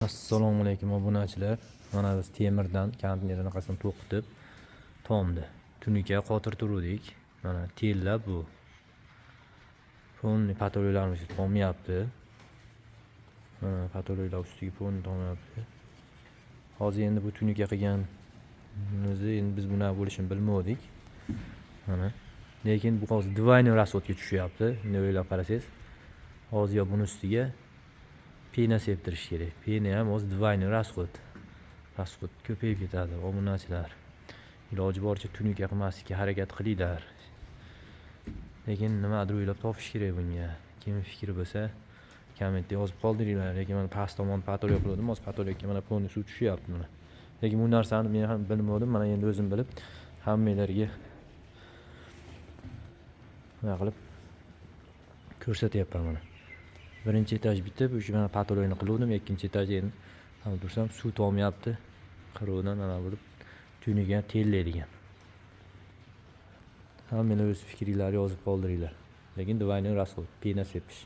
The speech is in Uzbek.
Assalomu alaykum obunachilar. Mana biz temirdan konteyner anaqasini to'qitib tomdi. Tunuka qotir turdik. Mana tellab bu. Polni patologiyalarimiz tomyapti. Mana patologiyalar ustiga polni tomyapti. Hozir endi bu tunuka qilganimizni endi biz buni bo'lishini bilmadik. Mana lekin bu hozir divayniy rasxodga tushyapti. Endi o'ylab qarasangiz, hozir yo buni ustiga pena septirish kerak. Pena ham hozir divayniy rasxod ko'payib ketadi. Obunachilar iloji boricha tunuka qilmaslikka harakat qilinglar. Lekin nimadir o'ylab topish kerak bunga. Kim fikri bo'lsa kommentda yozib qoldiringlar. Lekin mana past tomon patologiya qildim, hozir patologiyaga mana polni suv tushyapti mana. Lekin bu narsani men ham bilmadim, mana endi o'zim bilib hammalarga nima qilib ko'rsatyapman mana. Birinchi etaj bitib, o'sha mana patologiyani qiluvdim, ikkinchi etajda endi mana tursam suv tomyapti. Qirovdan mana bo'lib tunuka tellaydigan. Hammalar o'z fikringlarni yozib qoldiringlar. Lekin divayniy rasxod, pena sepish.